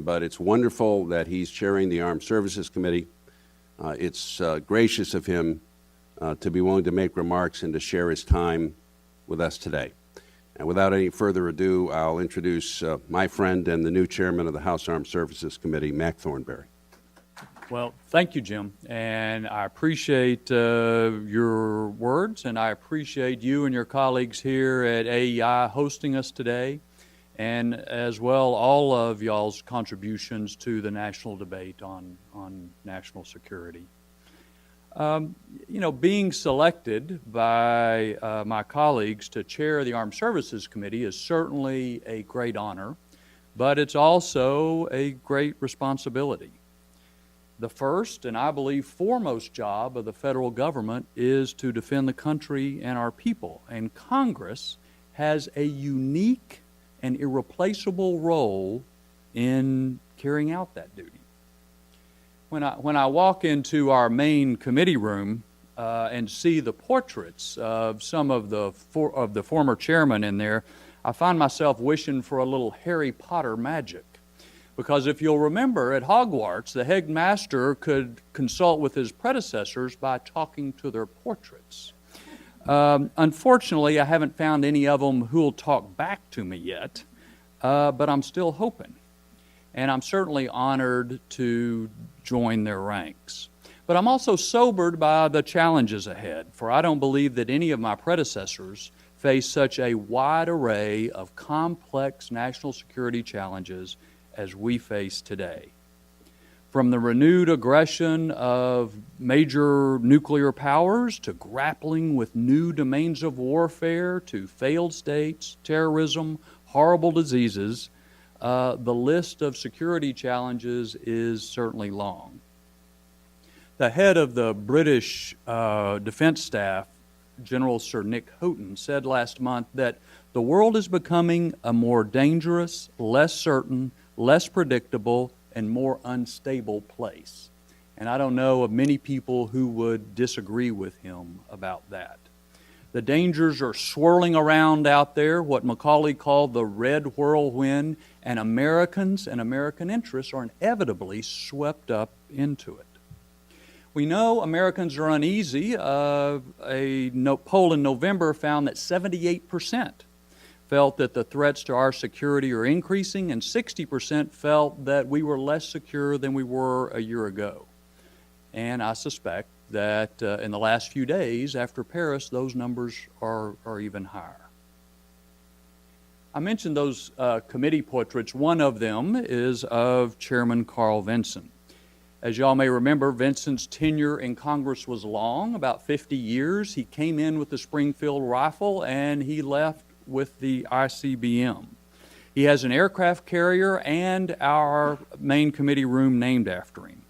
but it's wonderful that he's chairing the Armed Services Committee. It's gracious of him to be willing to make remarks and to share his time with us today. And without any further ado, I'll introduce my friend and the new chairman of the House Armed Services Committee, Mac Thornberry. Well, thank you, Jim, and I appreciate your words, and I appreciate you and your colleagues here at AEI hosting us today, and as well all of y'all's contributions to the national debate on national security. Being selected by my colleagues to chair the Armed Services Committee is certainly a great honor, but it's also a great responsibility. The first, and I believe foremost job of the federal government is to defend the country and our people, and Congress has a unique and irreplaceable role in carrying out that duty. When I walk into our main committee room and see the portraits of some of the former chairmen in there, I find myself wishing for a little Harry Potter magic. Because if you'll remember, at Hogwarts, the headmaster could consult with his predecessors by talking to their portraits. Unfortunately, I haven't found any of them who'll talk back to me yet, but I'm still hoping. And I'm certainly honored to join their ranks. But I'm also sobered by the challenges ahead, for I don't believe that any of my predecessors faced such a wide array of complex national security challenges as we face today. From the renewed aggression of major nuclear powers to grappling with new domains of warfare to failed states, terrorism, horrible diseases, the list of security challenges is certainly long. The head of the British Defense Staff, General Sir Nick Houghton, said last month that the world is becoming a more dangerous, less certain, less predictable, and more unstable place. And I don't know of many people who would disagree with him about that. The dangers are swirling around out there, what Macaulay called the red whirlwind, and Americans and American interests are inevitably swept up into it. We know Americans are uneasy. A poll in November found that 78% felt that the threats to our security are increasing, and 60% felt that we were less secure than we were a year ago. And I suspect that in the last few days after Paris, those numbers are even higher. I mentioned those committee portraits. One of them is of Chairman Carl Vinson. As y'all may remember, Vinson's tenure in Congress was long, about 50 years. He came in with the Springfield rifle and he left with the ICBM. He has an aircraft carrier and our main committee room named after him.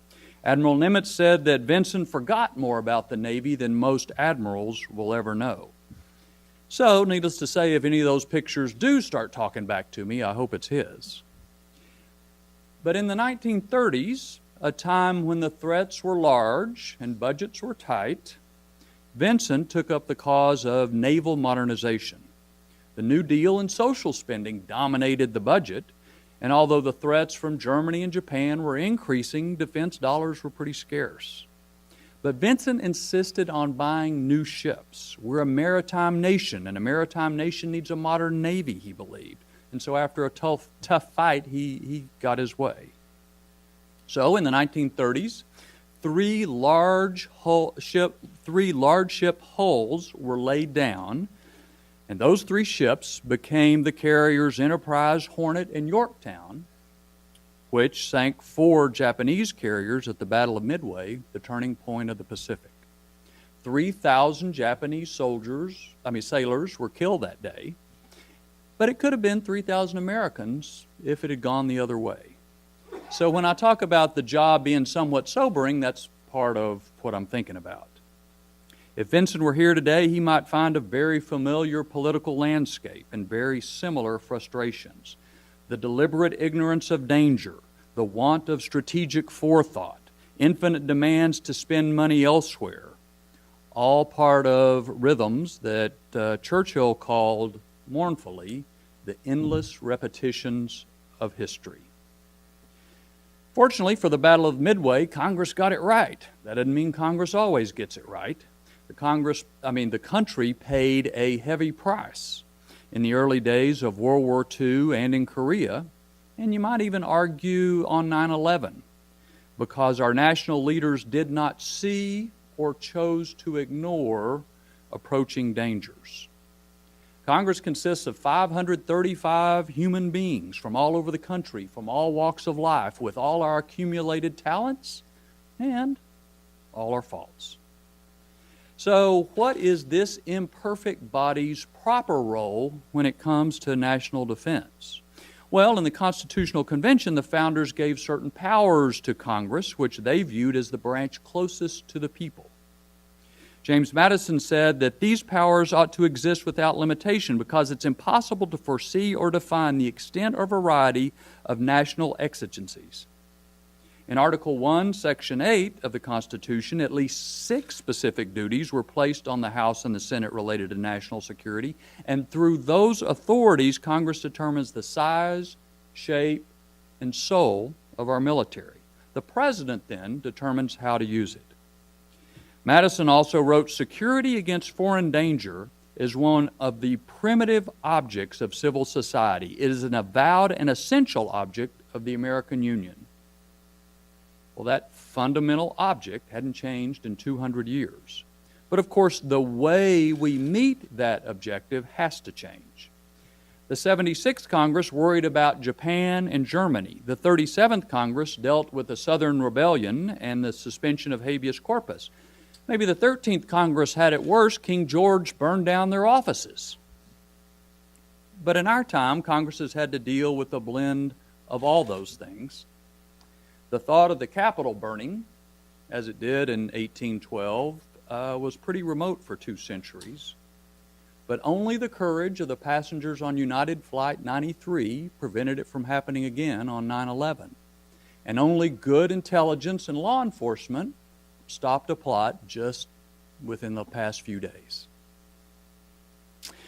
Admiral Nimitz said that Vinson forgot more about the Navy than most admirals will ever know. So, needless to say, if any of those pictures do start talking back to me, I hope it's his. But in the 1930s, a time when the threats were large and budgets were tight, Vinson took up the cause of naval modernization. The New Deal and social spending dominated the budget, and although the threats from Germany and Japan were increasing, defense dollars were pretty scarce. But Vinson insisted on buying new ships. We're a maritime nation, and a maritime nation needs a modern navy, he believed. And so after a tough fight, he got his way. So in the 1930s, three large ship hulls were laid down, and those three ships became the carriers Enterprise, Hornet, and Yorktown, which sank 4 Japanese carriers at the Battle of Midway, the turning point of the Pacific. 3,000 Japanese sailors were killed that day, but it could have been 3,000 Americans if it had gone the other way. So when I talk about the job being somewhat sobering, that's part of what I'm thinking about. If Vinson were here today, he might find a very familiar political landscape and very similar frustrations. The deliberate ignorance of danger, the want of strategic forethought, infinite demands to spend money elsewhere, all part of rhythms that Churchill called, mournfully, the endless repetitions of history. Fortunately for the Battle of Midway, Congress got it right. That doesn't mean Congress always gets it right. The country paid a heavy price in the early days of World War II and in Korea, and you might even argue on 9/11, because our national leaders did not see or chose to ignore approaching dangers. Congress consists of 535 human beings from all over the country, from all walks of life, with all our accumulated talents and all our faults. So, what is this imperfect body's proper role when it comes to national defense? Well, in the Constitutional Convention, the founders gave certain powers to Congress, which they viewed as the branch closest to the people. James Madison said that these powers ought to exist without limitation because it's impossible to foresee or define the extent or variety of national exigencies. In Article 1, Section 8 of the Constitution, at least 6 specific duties were placed on the House and the Senate related to national security, and through those authorities, Congress determines the size, shape, and soul of our military. The President then determines how to use it. Madison also wrote, "Security against foreign danger is one of the primitive objects of civil society. It is an avowed and essential object of the American Union." Well, that fundamental object hadn't changed in 200 years. But of course, the way we meet that objective has to change. The 76th Congress worried about Japan and Germany. The 37th Congress dealt with the Southern Rebellion and the suspension of habeas corpus. Maybe the 13th Congress had it worse. King George burned down their offices. But in our time, Congresses had to deal with a blend of all those things. The thought of the Capitol burning, as it did in 1812, was pretty remote for 2 centuries. But only the courage of the passengers on United Flight 93 prevented it from happening again on 9/11. And only good intelligence and law enforcement stopped a plot just within the past few days.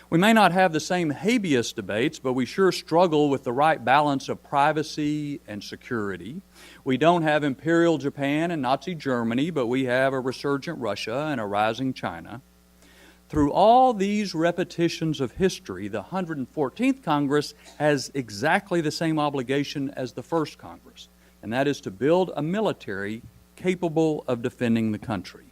We may not have the same habeas debates, but we sure struggle with the right balance of privacy and security. We don't have Imperial Japan and Nazi Germany, but we have a resurgent Russia and a rising China. Through all these repetitions of history, the 114th Congress has exactly the same obligation as the first Congress, and that is to build a military capable of defending the country.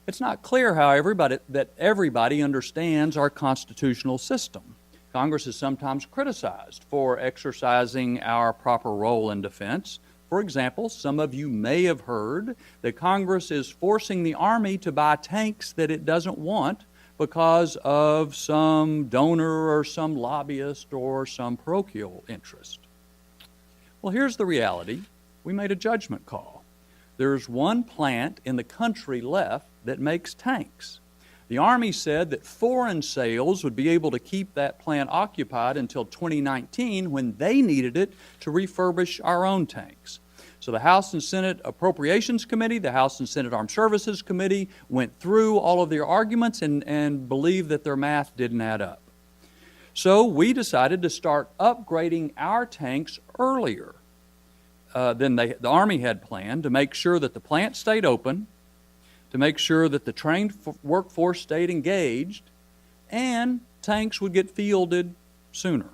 It's not clear, however, that everybody understands our constitutional system. Congress is sometimes criticized for exercising our proper role in defense. For example, some of you may have heard that Congress is forcing the Army to buy tanks that it doesn't want because of some donor or some lobbyist or some parochial interest. Well, here's the reality. We made a judgment call. There's one plant in the country left that makes tanks. The Army said that foreign sales would be able to keep that plant occupied until 2019 when they needed it to refurbish our own tanks. So the House and Senate Appropriations Committee, the House and Senate Armed Services Committee went through all of their arguments and believed that their math didn't add up. So we decided to start upgrading our tanks earlier than the Army had planned, to make sure that the plant stayed open, to make sure that the trained workforce stayed engaged, and tanks would get fielded sooner.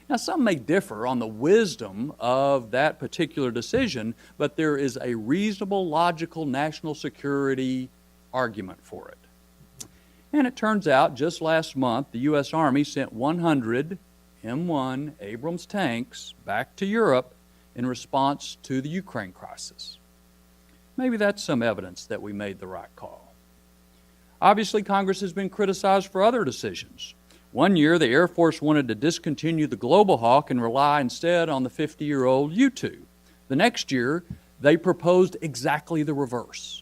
Now, some may differ on the wisdom of that particular decision, but there is a reasonable, logical national security argument for it. And it turns out, just last month, the U.S. Army sent 100 M1 Abrams tanks back to Europe in response to the Ukraine crisis. Maybe that's some evidence that we made the right call. Obviously, Congress has been criticized for other decisions. One year, the Air Force wanted to discontinue the Global Hawk and rely instead on the 50-year-old U-2. The next year, they proposed exactly the reverse.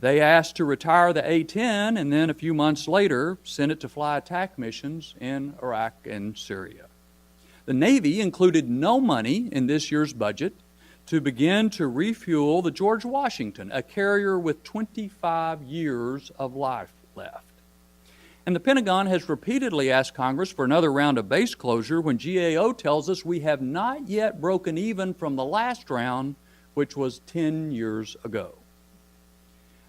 They asked to retire the A-10 and then a few months later sent it to fly attack missions in Iraq and Syria. The Navy included no money in this year's budget to begin to refuel the George Washington, a carrier with 25 years of life left. And the Pentagon has repeatedly asked Congress for another round of base closure when GAO tells us we have not yet broken even from the last round, which was 10 years ago.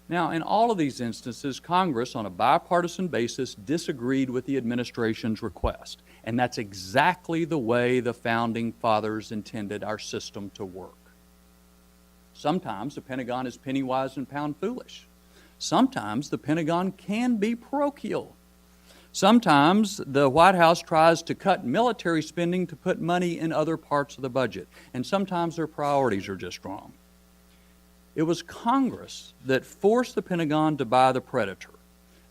Now, in all of these instances, Congress, on a bipartisan basis, disagreed with the administration's request. And that's exactly the way the Founding Fathers intended our system to work. Sometimes the Pentagon is penny-wise and pound-foolish. Sometimes the Pentagon can be parochial. Sometimes the White House tries to cut military spending to put money in other parts of the budget. And sometimes their priorities are just wrong. It was Congress that forced the Pentagon to buy the Predator.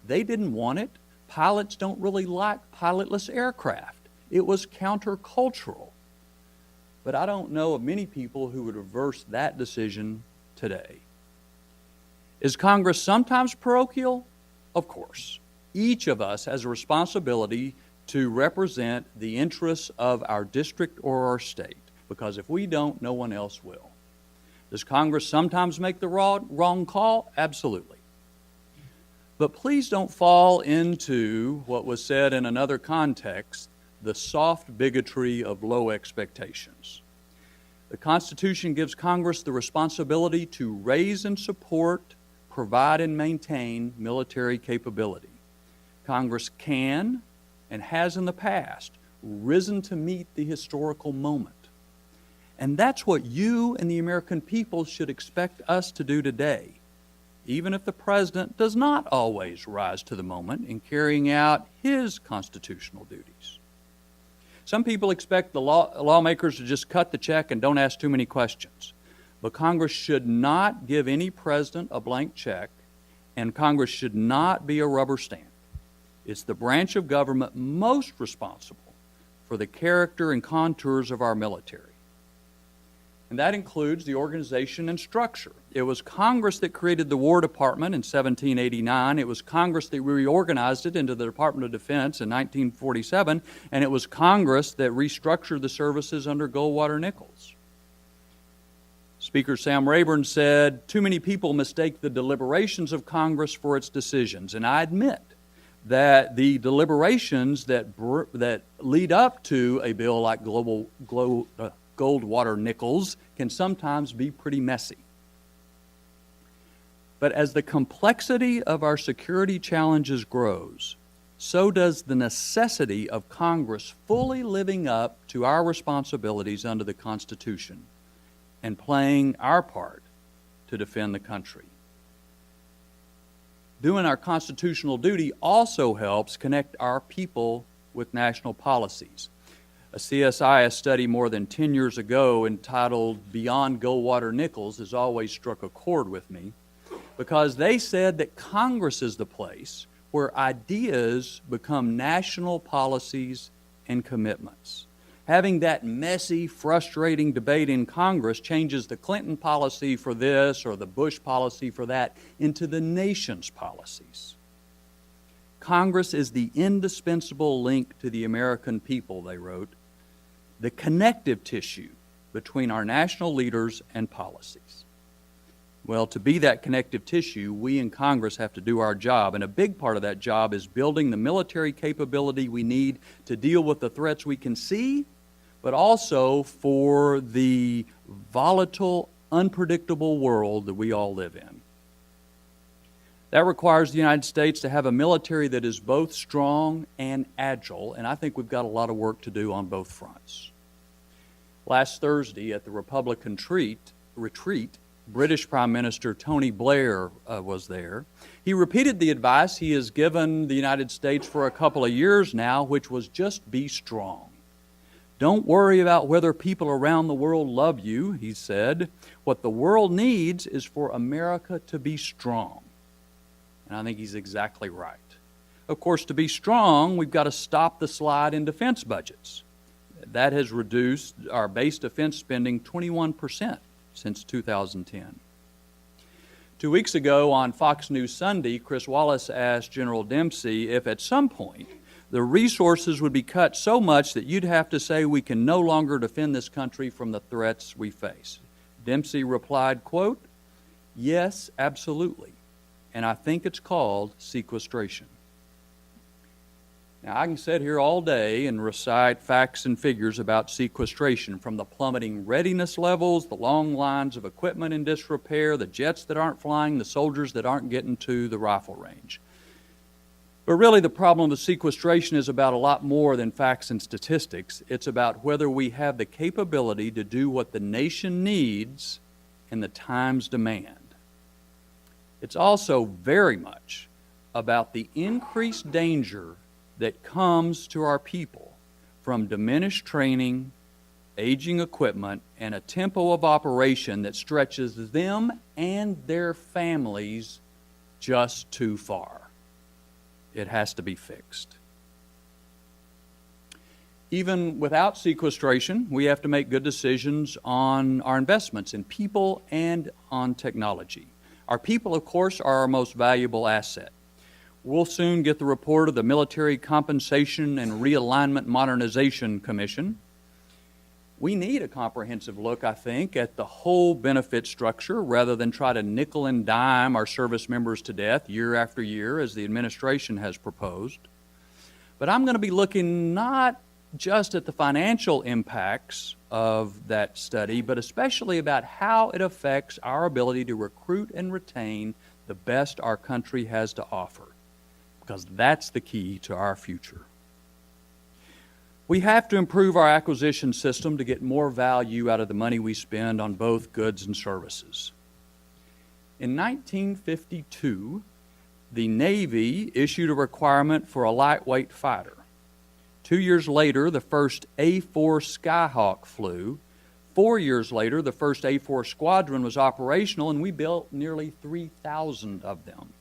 They didn't want it. Pilots don't really like pilotless aircraft. It was countercultural. But I don't know of many people who would reverse that decision today. Is Congress sometimes parochial? Of course. Each of us has a responsibility to represent the interests of our district or our state, because if we don't, no one else will. Does Congress sometimes make the wrong call? Absolutely. But please don't fall into what was said in another context, the soft bigotry of low expectations. The Constitution gives Congress the responsibility to raise and support, provide and maintain military capability. Congress can and has in the past risen to meet the historical moment. And that's what you and the American people should expect us to do today, even if the President does not always rise to the moment in carrying out his constitutional duties. Some people expect the lawmakers to just cut the check and don't ask too many questions. But Congress should not give any president a blank check, and Congress should not be a rubber stamp. It's the branch of government most responsible for the character and contours of our military. And that includes the organization and structure. It was Congress that created the War Department in 1789. It was Congress that reorganized it into the Department of Defense in 1947. And it was Congress that restructured the services under Goldwater Nichols. Speaker Sam Rayburn said, "Too many people mistake the deliberations of Congress for its decisions." And I admit that the deliberations that lead up to a bill like Goldwater Nichols can sometimes be pretty messy. But as the complexity of our security challenges grows, so does the necessity of Congress fully living up to our responsibilities under the Constitution and playing our part to defend the country. Doing our constitutional duty also helps connect our people with national policies. A CSIS study more than 10 years ago entitled Beyond Goldwater Nichols has always struck a chord with me, because they said that Congress is the place where ideas become national policies and commitments. Having that messy, frustrating debate in Congress changes the Clinton policy for this or the Bush policy for that into the nation's policies. Congress is the indispensable link to the American people, they wrote, the connective tissue between our national leaders and policies. Well, to be that connective tissue, we in Congress have to do our job, and a big part of that job is building the military capability we need to deal with the threats we can see, but also for the volatile, unpredictable world that we all live in. That requires the United States to have a military that is both strong and agile, and I think we've got a lot of work to do on both fronts. Last Thursday at the Republican retreat, British Prime Minister Tony Blair was there. He repeated the advice he has given the United States for a couple of years now, which was just be strong. Don't worry about whether people around the world love you, he said. What the world needs is for America to be strong. And I think he's exactly right. Of course, to be strong, we've got to stop the slide in defense budgets. That has reduced our base defense spending 21% since 2010. 2 weeks ago on Fox News Sunday, Chris Wallace asked General Dempsey if at some point the resources would be cut so much that you'd have to say we can no longer defend this country from the threats we face. Dempsey replied, quote, "Yes, absolutely. And I think it's called sequestration." Now, I can sit here all day and recite facts and figures about sequestration, from the plummeting readiness levels, the long lines of equipment in disrepair, the jets that aren't flying, the soldiers that aren't getting to the rifle range. But really, the problem with sequestration is about a lot more than facts and statistics. It's about whether we have the capability to do what the nation needs and the times demand. It's also very much about the increased danger that comes to our people from diminished training, aging equipment, and a tempo of operation that stretches them and their families just too far. It has to be fixed. Even without sequestration, we have to make good decisions on our investments in people and on technology. Our people, of course, are our most valuable asset. We'll soon get the report of the Military Compensation and Realignment Modernization Commission. We need a comprehensive look, I think, at the whole benefit structure rather than try to nickel and dime our service members to death year after year as the administration has proposed. But I'm going to be looking not just at the financial impacts of that study, but especially about how it affects our ability to recruit and retain the best our country has to offer, because that's the key to our future. We have to improve our acquisition system to get more value out of the money we spend on both goods and services. In 1952, the Navy issued a requirement for a lightweight fighter. 2 years later, the first A-4 Skyhawk flew. 4 years later, the first A-4 squadron was operational, and we built nearly 3,000 of them.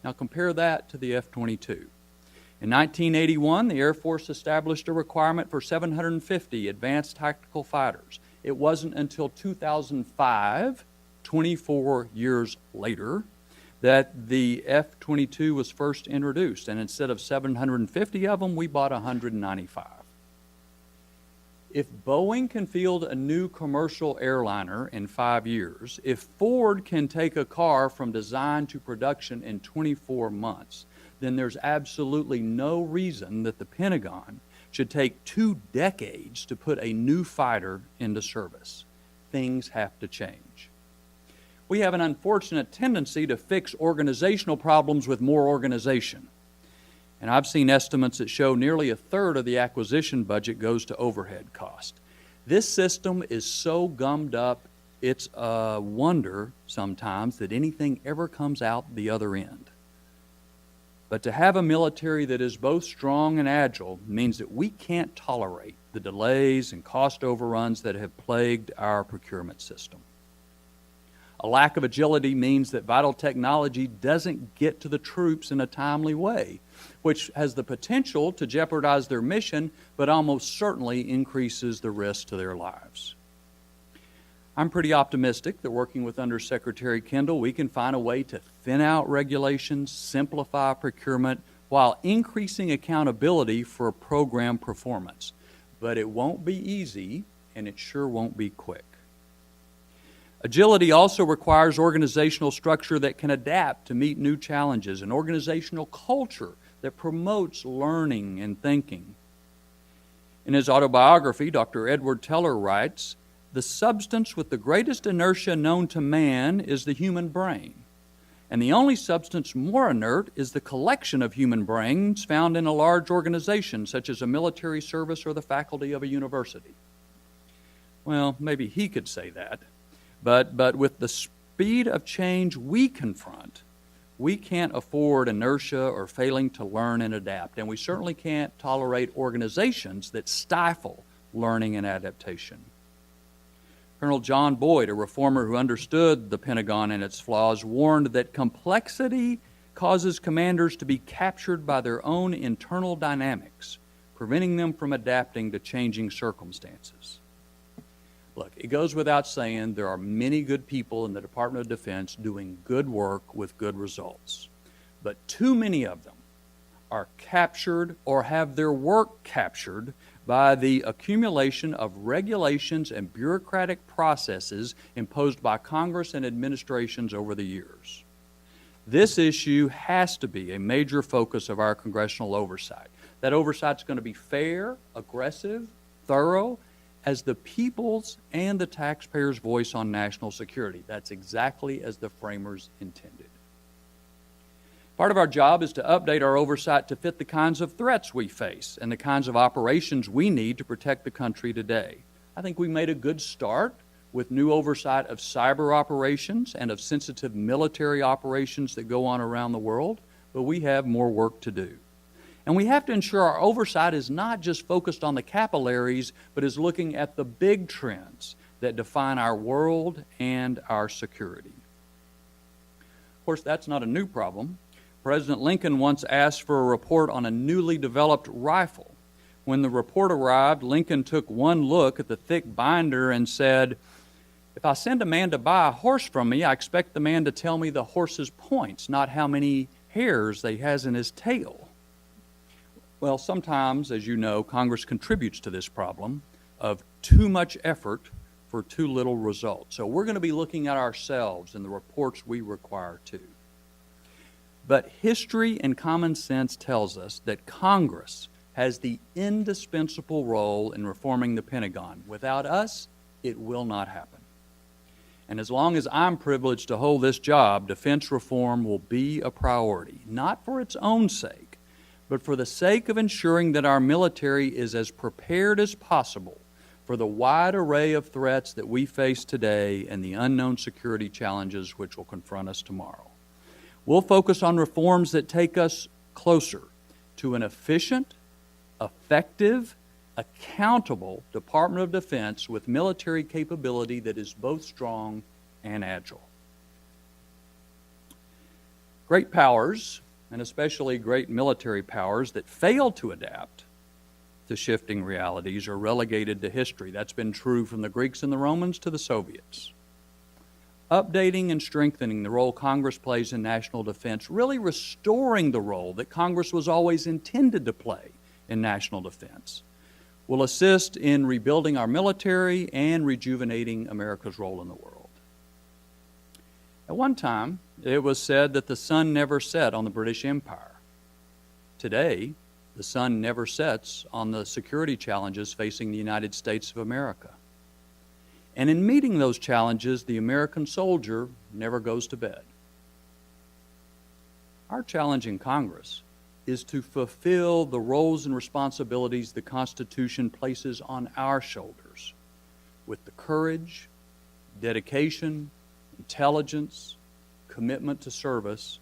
Now compare that to the F-22. In 1981, the Air Force established a requirement for 750 advanced tactical fighters. It wasn't until 2005, 24 years later, that the F-22 was first introduced, and instead of 750 of them, we bought 195. If Boeing can field a new commercial airliner in 5 years, if Ford can take a car from design to production in 24 months, then there's absolutely no reason that the Pentagon should take 2 decades to put a new fighter into service. Things have to change. We have an unfortunate tendency to fix organizational problems with more organization. And I've seen estimates that show nearly a third of the acquisition budget goes to overhead cost. This system is so gummed up, it's a wonder sometimes that anything ever comes out the other end. But to have a military that is both strong and agile means that we can't tolerate the delays and cost overruns that have plagued our procurement system. A lack of agility means that vital technology doesn't get to the troops in a timely way, which has the potential to jeopardize their mission, but almost certainly increases the risk to their lives. I'm pretty optimistic that working with Undersecretary Kendall, we can find a way to thin out regulations, simplify procurement, while increasing accountability for program performance. But it won't be easy, and it sure won't be quick. Agility also requires organizational structure that can adapt to meet new challenges, an organizational culture that promotes learning and thinking. In his autobiography, Dr. Edward Teller writes, "The substance with the greatest inertia known to man is the human brain, and the only substance more inert is the collection of human brains found in a large organization, such as a military service or the faculty of a university." Well, maybe he could say that. But with the speed of change we confront, we can't afford inertia or failing to learn and adapt, and we certainly can't tolerate organizations that stifle learning and adaptation. Colonel John Boyd, a reformer who understood the Pentagon and its flaws, warned that complexity causes commanders to be captured by their own internal dynamics, preventing them from adapting to changing circumstances. Look, it goes without saying there are many good people in the Department of Defense doing good work with good results. But too many of them are captured or have their work captured by the accumulation of regulations and bureaucratic processes imposed by Congress and administrations over the years. This issue has to be a major focus of our congressional oversight. That oversight's going to be fair, aggressive, thorough, as the people's and the taxpayers' voice on national security. That's exactly as the framers intended. Part of our job is to update our oversight to fit the kinds of threats we face and the kinds of operations we need to protect the country today. I think we made a good start with new oversight of cyber operations and of sensitive military operations that go on around the world, but we have more work to do. And we have to ensure our oversight is not just focused on the capillaries, but is looking at the big trends that define our world and our security. Of course, that's not a new problem. President Lincoln once asked for a report on a newly developed rifle. When the report arrived, Lincoln took one look at the thick binder and said, "If I send a man to buy a horse from me, I expect the man to tell me the horse's points, not how many hairs he has in his tail." Well, sometimes, as you know, Congress contributes to this problem of too much effort for too little result. So we're going to be looking at ourselves and the reports we require too. But history and common sense tells us that Congress has the indispensable role in reforming the Pentagon. Without us, it will not happen. And as long as I'm privileged to hold this job, defense reform will be a priority, not for its own sake, but for the sake of ensuring that our military is as prepared as possible for the wide array of threats that we face today and the unknown security challenges which will confront us tomorrow. We'll focus on reforms that take us closer to an efficient, effective, accountable Department of Defense with military capability that is both strong and agile. Great powers, and especially great military powers that fail to adapt to shifting realities, are relegated to history. That's been true from the Greeks and the Romans to the Soviets. Updating and strengthening the role Congress plays in national defense, really restoring the role that Congress was always intended to play in national defense, will assist in rebuilding our military and rejuvenating America's role in the world. At one time, it was said that the sun never set on the British Empire. Today, the sun never sets on the security challenges facing the United States of America. And in meeting those challenges, the American soldier never goes to bed. Our challenge in Congress is to fulfill the roles and responsibilities the Constitution places on our shoulders with the courage, dedication, intelligence, commitment to service,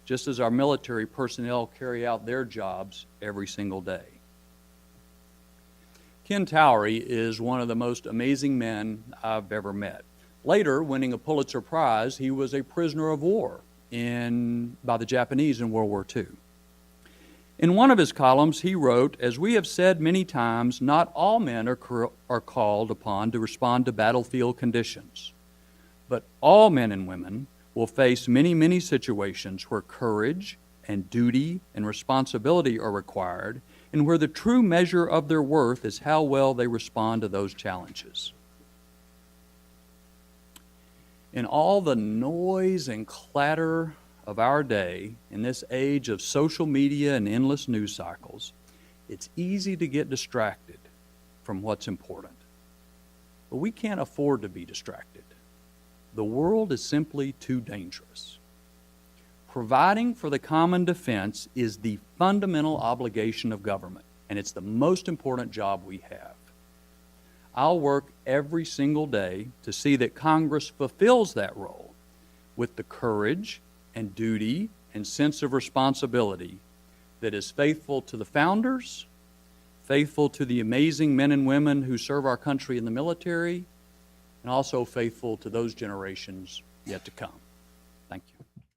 just as our military personnel carry out their jobs every single day. Ken Towery is one of the most amazing men I've ever met. Later, winning a Pulitzer Prize, he was a prisoner of war by the Japanese in World War II. In one of his columns, he wrote, "As we have said many times, not all men are called upon to respond to battlefield conditions, but all men and women will face many, many situations where courage and duty and responsibility are required, and where the true measure of their worth is how well they respond to those challenges." In all the noise and clatter of our day, in this age of social media and endless news cycles, it's easy to get distracted from what's important. But we can't afford to be distracted. The world is simply too dangerous. Providing for the common defense is the fundamental obligation of government, and it's the most important job we have. I'll work every single day to see that Congress fulfills that role with the courage and duty and sense of responsibility that is faithful to the founders, faithful to the amazing men and women who serve our country in the military, and also faithful to those generations yet to come. Thank you.